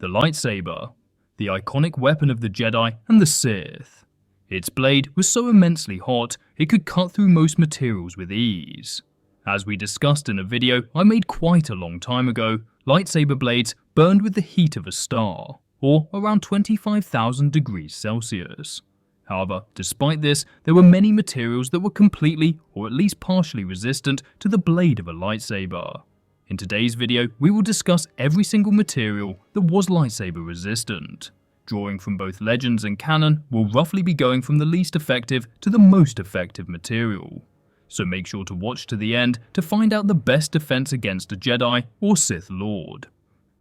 The lightsaber, the iconic weapon of the Jedi and the Sith. Its blade was so immensely hot, it could cut through most materials with ease. As we discussed in a video I made quite a long time ago, lightsaber blades burned with the heat of a star, or around 25,000 degrees Celsius. However, despite this, there were many materials that were completely, or at least partially resistant to the blade of a lightsaber. In today's video, we will discuss every single material that was lightsaber resistant. Drawing from both Legends and Canon, we'll roughly be going from the least effective to the most effective material. So make sure to watch to the end to find out the best defense against a Jedi or Sith Lord.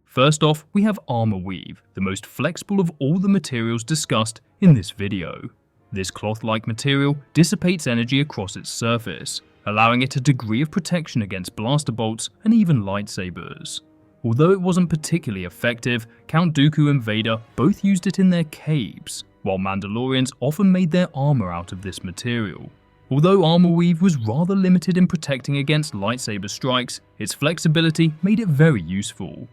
First off, we have Armorweave, the most flexible of all the materials discussed in this video. This cloth-like material dissipates energy across its surface, allowing it a degree of protection against blaster bolts and even lightsabers. Although it wasn't particularly effective, Count Dooku and Vader both used it in their capes, while Mandalorians often made their armor out of this material. Although Armorweave was rather limited in protecting against lightsaber strikes, its flexibility made it very useful.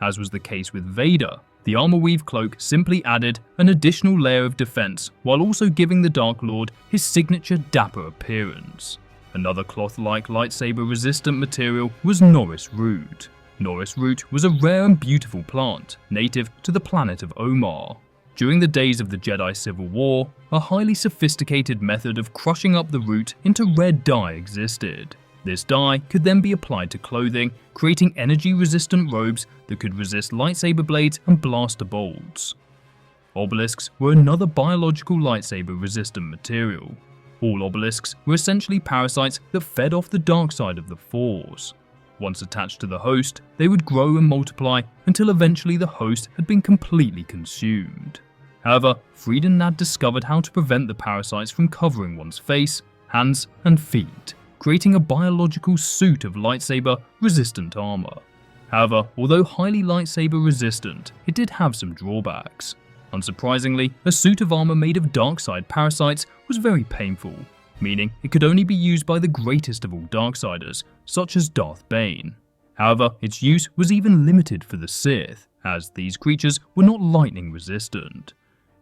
As was the case with Vader, the Armorweave cloak simply added an additional layer of defense while also giving the Dark Lord his signature dapper appearance. Another cloth-like lightsaber-resistant material was Norris root. Norris root was a rare and beautiful plant, native to the planet of Omar. During the days of the Jedi Civil War, a highly sophisticated method of crushing up the root into red dye existed. This dye could then be applied to clothing, creating energy-resistant robes that could resist lightsaber blades and blaster bolts. Obelisks were another biological lightsaber-resistant material. All obelisks were essentially parasites that fed off the dark side of the Force. Once attached to the host, they would grow and multiply until eventually the host had been completely consumed. However, Frieden had discovered how to prevent the parasites from covering one's face, hands, and feet, creating a biological suit of lightsaber-resistant armor. However, although highly lightsaber-resistant, it did have some drawbacks. Unsurprisingly, a suit of armor made of darkside parasites was very painful, meaning it could only be used by the greatest of all Darksiders, such as Darth Bane. However, its use was even limited for the Sith, as these creatures were not lightning resistant.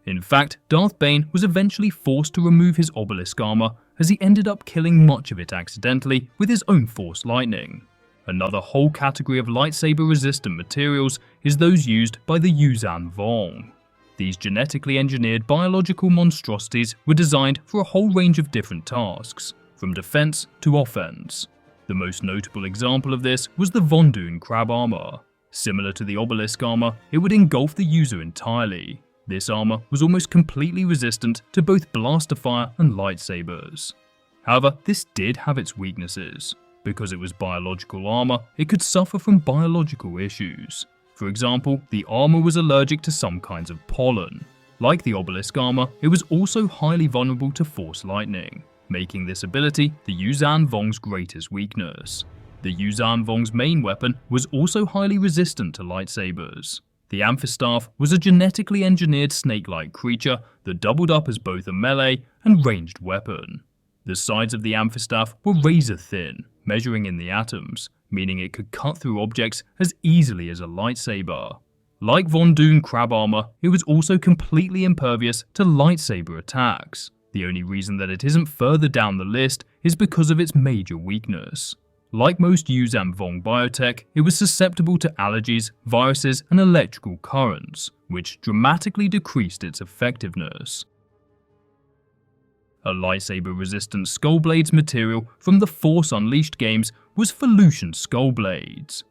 In fact, Darth Bane was eventually forced to remove his obelisk armor as he ended up killing much of it accidentally with his own Force lightning. Another whole category of lightsaber-resistant materials is those used by the Yuuzhan Vong. These genetically engineered biological monstrosities were designed for a whole range of different tasks, from defense to offense. The most notable example of this was the Vondoon crab armor. Similar to the obelisk armor, it would engulf the user entirely. This armor was almost completely resistant to both blaster fire and lightsabers. However, this did have its weaknesses. Because it was biological armor, it could suffer from biological issues. For example, the armor was allergic to some kinds of pollen. Like the obelisk armor, it was also highly vulnerable to Force lightning, making this ability the Yuuzhan Vong's greatest weakness. The Yuuzhan Vong's main weapon was also highly resistant to lightsabers. The Amphistaff was a genetically engineered snake-like creature that doubled up as both a melee and ranged weapon. The sides of the Amphistaff were razor thin, measuring in the atoms, meaning it could cut through objects as easily as a lightsaber. Like Vondoon crab armor, it was also completely impervious to lightsaber attacks. The only reason that it isn't further down the list is because of its major weakness. Like most Yuuzhan Vong biotech, it was susceptible to allergies, viruses, and electrical currents, which dramatically decreased its effectiveness. A lightsaber-resistant Skullblades material from the Force Unleashed games was Felucian Skullblades.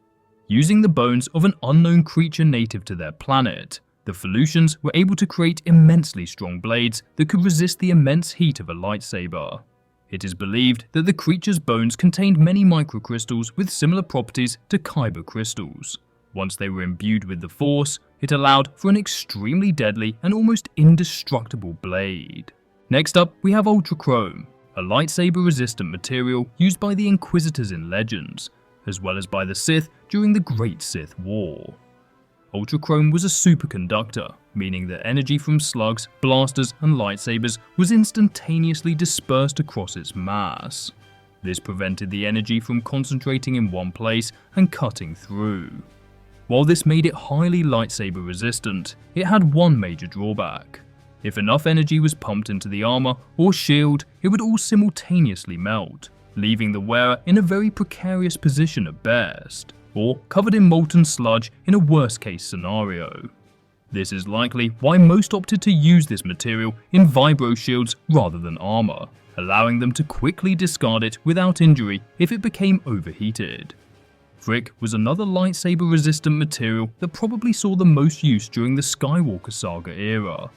Using the bones of an unknown creature native to their planet, the Felucians were able to create immensely strong blades that could resist the immense heat of a lightsaber. It is believed that the creature's bones contained many microcrystals with similar properties to kyber crystals. Once they were imbued with the Force, it allowed for an extremely deadly and almost indestructible blade. Next up, we have Ultrachrome, a lightsaber-resistant material used by the Inquisitors in Legends, as well as by the Sith during the Great Sith War. Ultrachrome was a superconductor, meaning that energy from slugs, blasters, and lightsabers was instantaneously dispersed across its mass. This prevented the energy from concentrating in one place and cutting through. While this made it highly lightsaber resistant, it had one major drawback. If enough energy was pumped into the armor or shield, it would all simultaneously melt, leaving the wearer in a very precarious position at best, or covered in molten sludge in a worst case scenario. This is likely why most opted to use this material in vibro shields rather than armor, allowing them to quickly discard it without injury if it became overheated. Frik was another lightsaber-resistant material that probably saw the most use during the Skywalker saga era.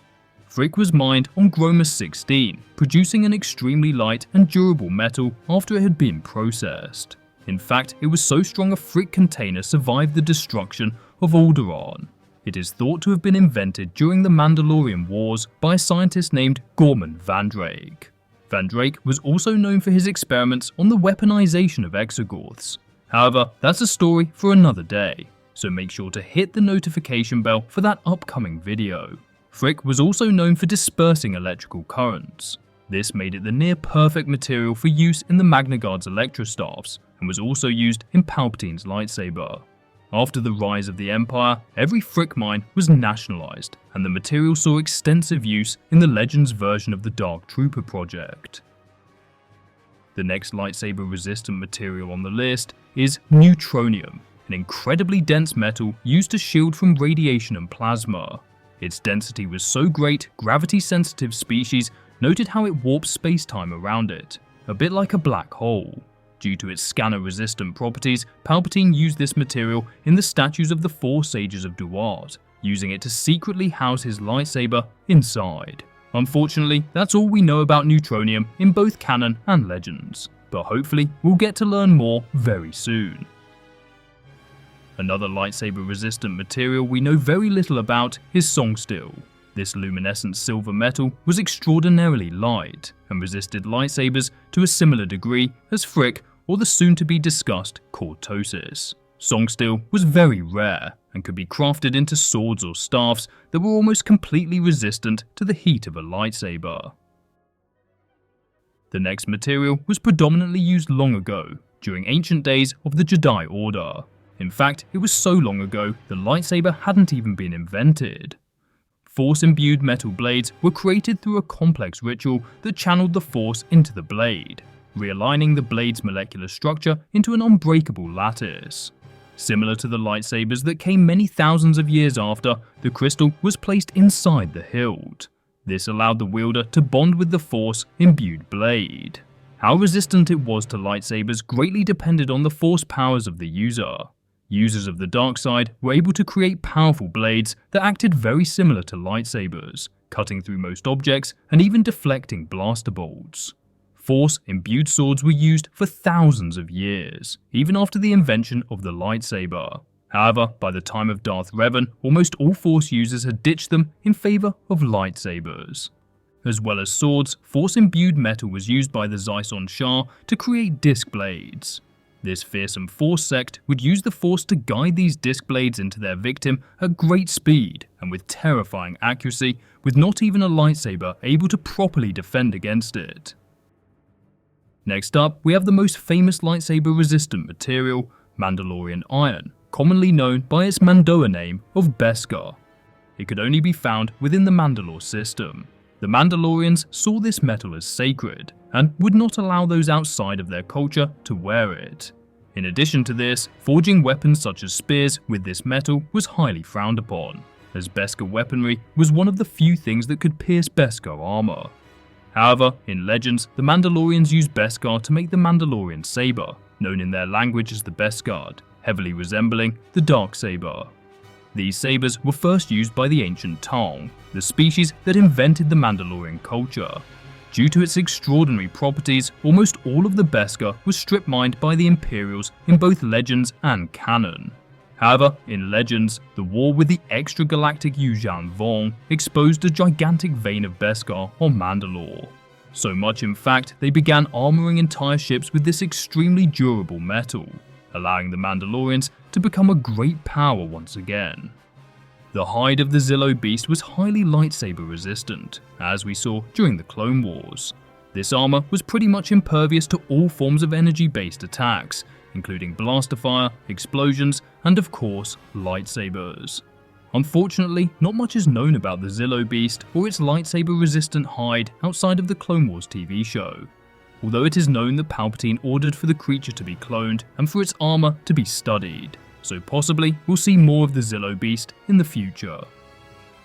Frik was mined on Gromus 16, producing an extremely light and durable metal after it had been processed. In fact, it was so strong a Frik container survived the destruction of Alderaan. It is thought to have been invented during the Mandalorian Wars by a scientist named Gorman Vandrake. Vandrake was also known for his experiments on the weaponization of exogorths. However, that's a story for another day, so make sure to hit the notification bell for that upcoming video. Frik was also known for dispersing electrical currents. This made it the near-perfect material for use in the Magna Guard's electrostaffs, and was also used in Palpatine's lightsaber. After the rise of the Empire, every Frik mine was nationalized, and the material saw extensive use in the Legends version of the Dark Trooper project. The next lightsaber-resistant material on the list is neutronium, an incredibly dense metal used to shield from radiation and plasma. Its density was so great, gravity-sensitive species noted how it warps space-time around it, a bit like a black hole. Due to its scanner-resistant properties, Palpatine used this material in the statues of the 4 Sages of Duat, using it to secretly house his lightsaber inside. Unfortunately, that's all we know about neutronium in both canon and legends, but hopefully we'll get to learn more very soon. Another lightsaber-resistant material we know very little about is songsteel. This luminescent silver metal was extraordinarily light and resisted lightsabers to a similar degree as Frik or the soon-to-be-discussed Cortosis. Songsteel was very rare and could be crafted into swords or staffs that were almost completely resistant to the heat of a lightsaber. The next material was predominantly used long ago, during ancient days of the Jedi Order. In fact, it was so long ago the lightsaber hadn't even been invented. Force-imbued metal blades were created through a complex ritual that channeled the Force into the blade, realigning the blade's molecular structure into an unbreakable lattice. Similar to the lightsabers that came many thousands of years after, the crystal was placed inside the hilt. This allowed the wielder to bond with the Force-imbued blade. How resistant it was to lightsabers greatly depended on the Force powers of the user. Users of the dark side were able to create powerful blades that acted very similar to lightsabers, cutting through most objects and even deflecting blaster bolts. Force-imbued swords were used for thousands of years, even after the invention of the lightsaber. However, by the time of Darth Revan, almost all Force users had ditched them in favor of lightsabers. As well as swords, Force-imbued metal was used by the Zyson Shah to create disc blades. This fearsome Force sect would use the Force to guide these disc blades into their victim at great speed and with terrifying accuracy, with not even a lightsaber able to properly defend against it. Next up, we have the most famous lightsaber-resistant material, Mandalorian iron, commonly known by its Mandoa name of Beskar. It could only be found within the Mandalore system. The Mandalorians saw this metal as sacred, and would not allow those outside of their culture to wear it. In addition to this, forging weapons such as spears with this metal was highly frowned upon, as Beskar weaponry was one of the few things that could pierce Beskar armor. However, in Legends, the Mandalorians used Beskar to make the Mandalorian saber, known in their language as the Beskar, heavily resembling the Darksaber. These sabers were first used by the ancient Tong, the species that invented the Mandalorian culture. Due to its extraordinary properties, almost all of the Beskar was strip mined by the Imperials in both Legends and Canon. However, in Legends, the war with the extragalactic Yuuzhan Vong exposed a gigantic vein of Beskar on Mandalore. So much in fact, they began armoring entire ships with this extremely durable metal, allowing the Mandalorians to become a great power once again. The hide of the Zillo beast was highly lightsaber resistant, as we saw during the Clone Wars. This armor was pretty much impervious to all forms of energy-based attacks, including blaster fire, explosions, and of course, lightsabers. Unfortunately, not much is known about the Zillo beast or its lightsaber-resistant hide outside of the Clone Wars TV show, although it is known that Palpatine ordered for the creature to be cloned and for its armor to be studied, so possibly we'll see more of the Zillo beast in the future.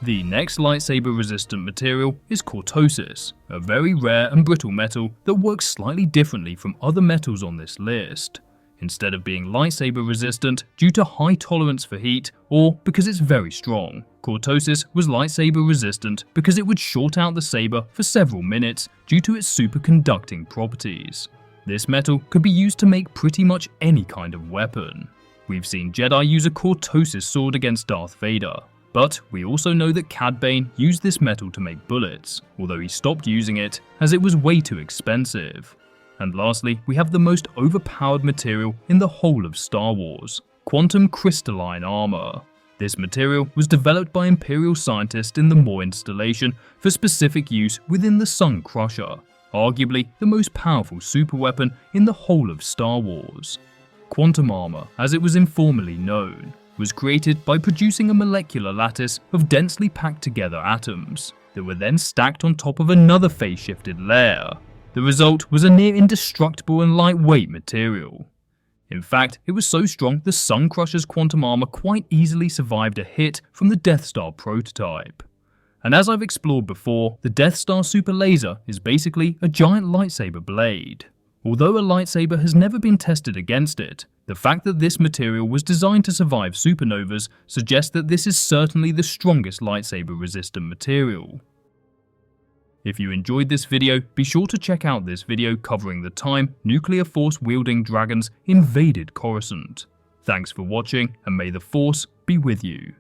The next lightsaber-resistant material is Cortosis, a very rare and brittle metal that works slightly differently from other metals on this list. Instead of being lightsaber-resistant due to high tolerance for heat or because it's very strong, Cortosis was lightsaber-resistant because it would short out the saber for several minutes due to its superconducting properties. This metal could be used to make pretty much any kind of weapon. We've seen Jedi use a Cortosis sword against Darth Vader, but we also know that Cad Bane used this metal to make bullets, although he stopped using it as it was way too expensive. And lastly, we have the most overpowered material in the whole of Star Wars, quantum-crystalline armor. This material was developed by Imperial scientists in the Maw installation for specific use within the Sun Crusher, arguably the most powerful superweapon in the whole of Star Wars. Quantum armor, as it was informally known, was created by producing a molecular lattice of densely packed together atoms that were then stacked on top of another phase-shifted layer. The result was a near indestructible and lightweight material. In fact, it was so strong the Sun Crusher's quantum armor quite easily survived a hit from the Death Star prototype. And as I've explored before, the Death Star super laser is basically a giant lightsaber blade. Although a lightsaber has never been tested against it, the fact that this material was designed to survive supernovas suggests that this is certainly the strongest lightsaber-resistant material. If you enjoyed this video, be sure to check out this video covering the time nuclear force-wielding dragons invaded Coruscant. Thanks for watching, and may the Force be with you.